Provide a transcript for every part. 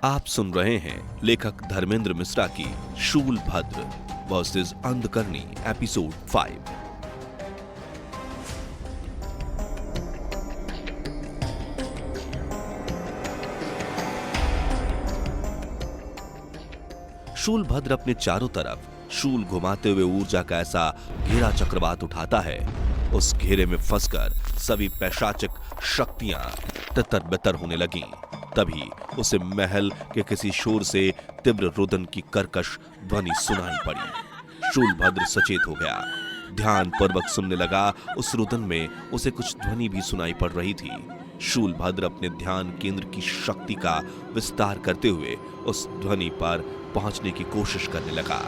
आप सुन रहे हैं लेखक धर्मेंद्र मिश्रा की शूलभद्र वर्सेस अंधकरणी एपिसोड 5। शूलभद्र अपने चारों तरफ शूल घुमाते हुए ऊर्जा का ऐसा घेरा चक्रवात उठाता है, उस घेरे में फंसकर सभी पैशाचिक शक्तियां तितर बितर होने लगीं। तभी उसे महल के किसी शोर से तीव्र रुदन की कर्कश ध्वनि सुनाई पड़ी। शूलभद्र सचेत हो गया, ध्यान पूर्वक सुनने लगा। उस रुदन में उसे कुछ ध्वनि भी सुनाई पड़ रही थी। शूलभद्र अपने ध्यान केंद्र की शक्ति का विस्तार करते हुए उस ध्वनि पर पहुंचने की कोशिश करने लगा।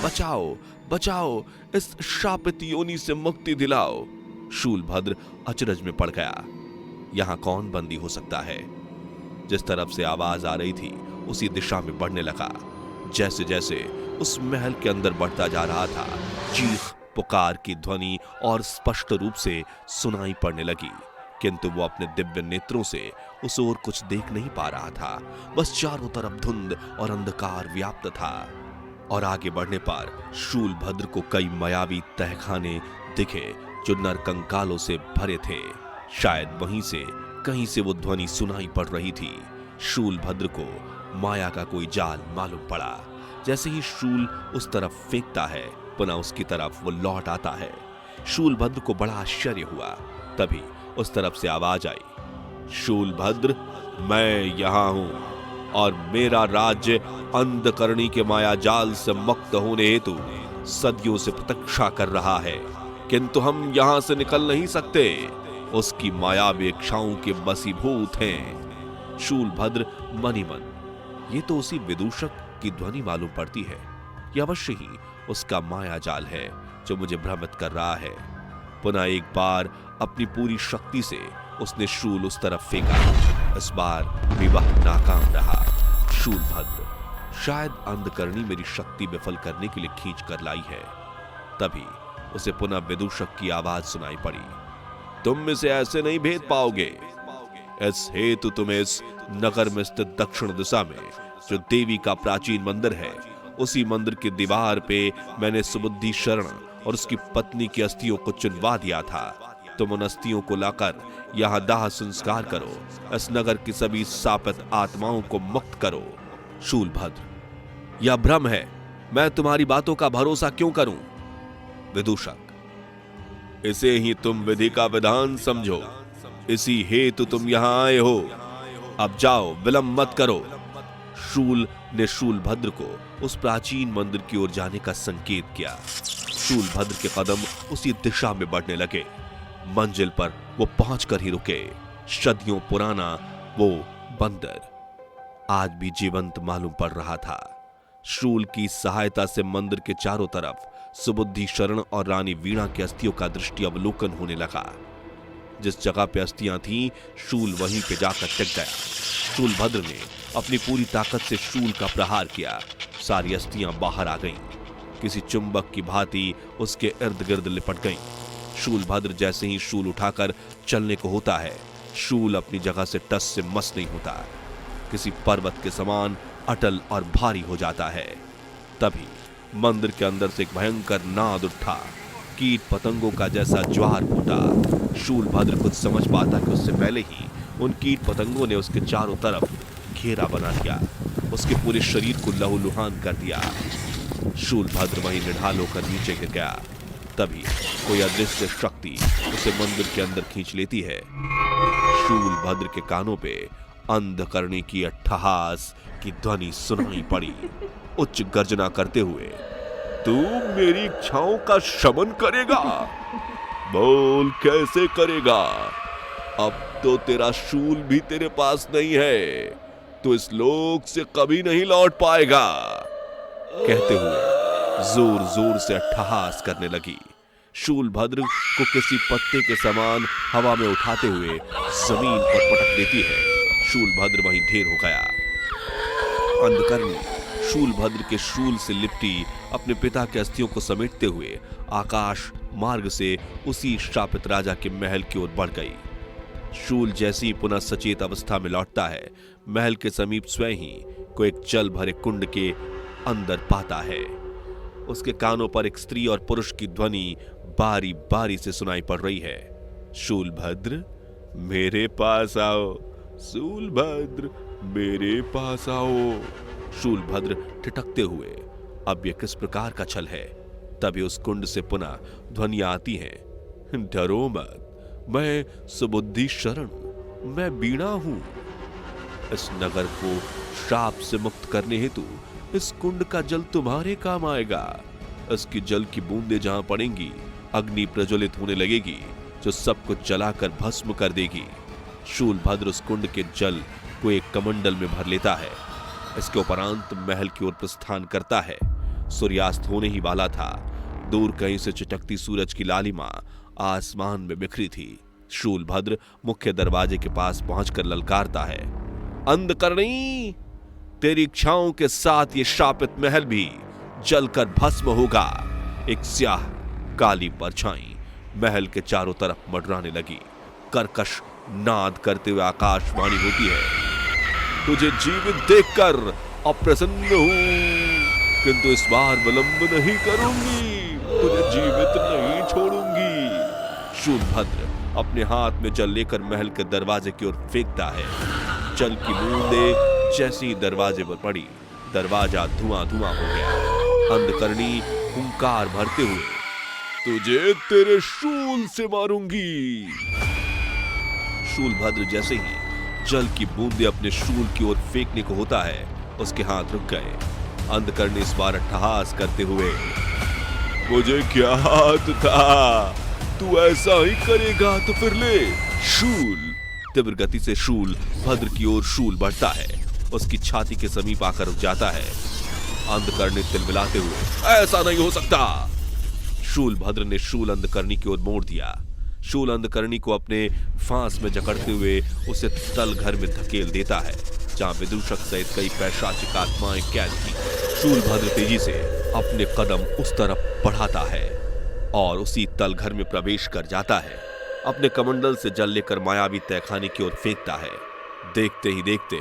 बचाओ, बचाओ, इस शापित योनि से मुक्ति दिलाओ। शूलभद्र अचरज में पड़ गया। यहां कौन बंदी हो सकता है? जिस तरफ से आवाज आ रही थी उसी दिशा में बढ़ने लगा। जैसे जैसे उस महल के अंदर बढ़ता जा रहा था, चीख पुकार की ध्वनि और स्पष्ट रूप से सुनाई पड़ने लगी, किंतु वो अपने दिव्य नेत्रों से उस ओर कुछ देख नहीं पा रहा था। बस चारों तरफ धुंध और अंधकार व्याप्त था। और आगे बढ़ने पर शूलभद्र को कई मायावी तहखाने दिखे जो नरकंकालों से भरे थे। शायद वहीं से कहीं से वो ध्वनि सुनाई पड़ रही थी। शूलभद्र को माया का कोई जाल मालूम पड़ा। जैसे ही शूल उस तरफ फेंकता है, पुनः उसकी तरफ वो लौट आता है। शूलभद्र को बड़ा आश्चर्य हुआ। तभी उस तरफ से आवाज आई, शूलभद्र, मैं यहां हूं और मेरा राज्य अंधकरणी के माया जाल से मुक्त होने हेतु सदियों से प्रतीक्षा कर रहा है, किंतु हम यहां से निकल नहीं सकते। उसकी मायावी इच्छाओं के बसीभूत हैं। शूलभद्र मनी मन, ये तो उसी विदूषक की ध्वनि मालूम पड़ती है। यह अवश्य ही उसका माया जाल है जो मुझे भ्रमित कर रहा है। पुनः एक बार अपनी पूरी शक्ति से उसने शूल उस तरफ फेंका। इस बार विवाह नाकाम रहा। शूलभद्र, शायद अंधकरणी मेरी शक्ति विफल करने के लिए खींच कर लाई है। तभी उसे पुनः विदूषक की आवाज सुनाई पड़ी, तुम इसे ऐसे नहीं भेद पाओगे। इस हेतु तुम्हें इस नगर में स्थित दक्षिण दिशा में जो देवी का प्राचीन मंदिर है, उसी मंदिर की दीवार पे मैंने सुबुद्धि शरण और उसकी पत्नी की अस्थियों को चुनवा दिया था। तुम उन अस्थियों को लाकर यहां दाह संस्कार करो। इस नगर की सभी शापित आत्माओं को मुक्त करो। शूलभद्र, यह भ्रम है, मैं तुम्हारी बातों का भरोसा क्यों करूं? विदूषक, इसे ही तुम विधि का विधान समझो, इसी हेतु तुम यहां आए हो। अब जाओ, विलंब मत करो। शूल ने शूलभद्र को उस प्राचीन मंदिर की ओर जाने का संकेत किया। शूलभद्र के कदम उसी दिशा में बढ़ने लगे। मंजिल पर वो पहुंचकर ही रुके। सदियों पुराना वो बंदर आज भी जीवंत मालूम पड़ रहा था। शूल की सहायता से मंदिर के चारों तरफ सुबुद्धि शरण और रानी वीणा की अस्थियों का दृष्टि अवलोकन होने लगा। जिस जगह पे अस्थियां थीं, शूल वहीं पे जाकर टिक गया। शूलभद्र ने अपनी पूरी ताकत से शूल का प्रहार किया। सारी अस्थियां बाहर आ गईं, किसी चुंबक की भांति उसके इर्द गिर्द लिपट गईं। शूलभद्र जैसे ही शूल उठाकर चलने को होता है, शूल अपनी जगह से टस से मस नहीं होता, किसी पर्वत के समान अटल और भारी हो जाता है। तभी मंदिर के अंदर से एक भयंकर नाद उठा, कीट पतंगों का जैसा ज्वार फूटा। शूलभद्र कुछ समझ पाता कि उससे पहले ही उन कीट पतंगों ने उसके चारों तरफ घेरा बना दिया, उसके पूरे शरीर को लहूलुहान कर दिया। शूलभद्र वहीं निढाल होकर नीचे गिर गया। तभी कोई अदृश्य शक्ति उसे मंदिर के अंदर खींच लेती है। शूलभद्र के कानों पे अंधकरणी की अट्टहास की ध्वनि सुनाई पड़ी, उच्च गर्जना करते हुए, तू मेरी इच्छाओं का शमन करेगा? बोल, कैसे करेगा? अब तो तेरा शूल भी तेरे पास नहीं है, तो इस लोक से कभी नहीं लौट पाएगा। कहते हुए जोर जोर से अट्टहास करने लगी। शूलभद्र को किसी पत्ते के समान हवा में उठाते हुए जमीन पर पटक देती है। शूलभद्र वहीं ढेर हो गया। अंधकरणी शूलभद्र के शूल से लिपटी अपने पिता के अस्थियों को समेटते हुए आकाश मार्ग से उसी शापित राजा के महल की ओर बढ़ गई। शूल जैसी पुनः सचेत अवस्था में लौटता है, महल के समीप स्वयं ही को एक जल भरे कुंड के अंदर पाता है। उसके कानों पर एक स्त्री और पुरुष की ध्वनि बारी बारी से सुनाई पड़ रही है। शूलभद्र मेरे पास आओ, शूलभद्र मेरे पास आओ। शूलभद्र ठिठकते हुए, अब यह किस प्रकार का छल है? तभी उस कुंड से पुनः ध्वनियां आती हैं, डरो मत, मैं सुबुद्धि शरण हूं, मैं बीणा हूं। इस नगर को श्राप से मुक्त करने हेतु इस कुंड का जल तुम्हारे काम आएगा। इसकी जल की बूंदें जहां पड़ेंगी, अग्नि प्रज्वलित होने लगेगी जो सब कुछ जलाकर भस्म कर देगी। शूलभद्र उस कुंड के जल को एक कमंडल में भर लेता है। इसके उपरांत महल की ओर प्रस्थान करता है। सूर्यास्त होने ही वाला था। दूर कहीं से चटकती सूरज की लालिमा आसमान में बिखरी थी। शूलभद्र मुख्य दरवाजे के पास पहुंचकर ललकारता है, अंधकरणी, तेरी इच्छाओं के साथ ये शापित महल भी जलकर भस्म होगा। एक स्याह काली परछाई महल के चारों तरफ मंडराने लगी। कर्कश नाद करते हुए आकाशवाणी होती है, तुझे जीवित देखकर अप्रसन्न हूं, किंतु इस बार विलंब नहीं करूंगी, तुझे जीवित नहीं छोड़ूंगी। शूलभद्र अपने हाथ में जल लेकर महल के दरवाजे की ओर फेंकता है। जल की बूंदें जैसी ही दरवाजे पर पड़ी, दरवाजा धुआं धुआं हो गया। अंधकरणी हुंकार भरते हुए, तुझे तेरे शूल से मारूंगी। शूलभद्र जैसे ही जल की बूंदें अपने शूल की ओर फेंकने को होता है, उसके हाथ रुक गए। अंधकरणी इस बार अट्टहास करते हुए, मुझे क्या हाथ था, तू ऐसा ही करेगा तो फिर ले शूल। तीव्र गति से शूल भद्र की ओर शूल बढ़ता है, उसकी छाती के समीप आकर रुक जाता है। अंधकरणी तिलमिलाते हुए, ऐसा नहीं हो सकता। शूलभद्र ने शूल अंधकरणी की ओर मोड़ दिया। शूल अंधकरणी को अपने फांस में जकड़ते हुए उसे तल घर में धकेल देता है, जहां विदूषक सहित कई पैशाचिक आत्माएं कैद थी। शूलभद्र तेजी से अपने कदम उस तरफ बढ़ाता है और उसी तल घर में प्रवेश कर जाता है। अपने कमंडल से जल लेकर मायावी तहखाने की ओर फेंकता है। देखते ही देखते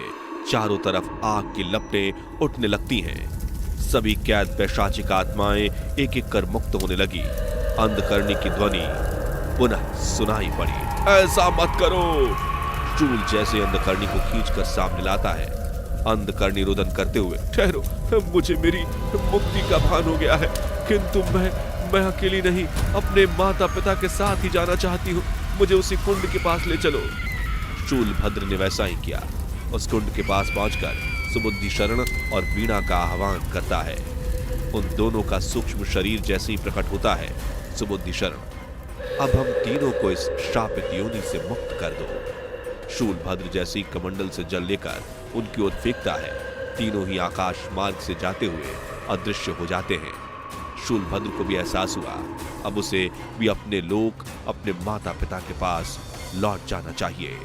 चारों तरफ आग की लपटें उठने लगती हैं। सभी कैद पैशाचिक आत्माएं एक एक कर मुक्त होने लगी। अंधकरणी की ध्वनि पुनः सुनाई पड़ी, ऐसा मत करो। शूल जैसे अंधकरणी को खींचकर सामने लाता है। अंधकरणी रुदन करते हुए, ठहरो, मुझे मेरी मुक्ति का भान हो गया है, किंतु मैं अकेली नहीं, अपने माता पिता के साथ ही जाना चाहती हूँ, मुझे उसी कुंड के पास ले चलो। शूलभद्र ने वैसा ही किया। उस कुंड के पास पहुंचकर सुबुद्धि शरण और वीणा का आह्वान करता है। उन दोनों का सूक्ष्म शरीर जैसे ही प्रकट होता है, सुबुद्धि शरण, अब हम तीनों को इस शापित योनि से मुक्त कर दो। शूलभद्र जैसे ही कमंडल से जल लेकर उनकी ओर फेंकता है, तीनों ही आकाश मार्ग से जाते हुए अदृश्य हो जाते हैं। शूलभद्र को भी एहसास हुआ, अब उसे भी अपने लोक, अपने माता पिता के पास लौट जाना चाहिए।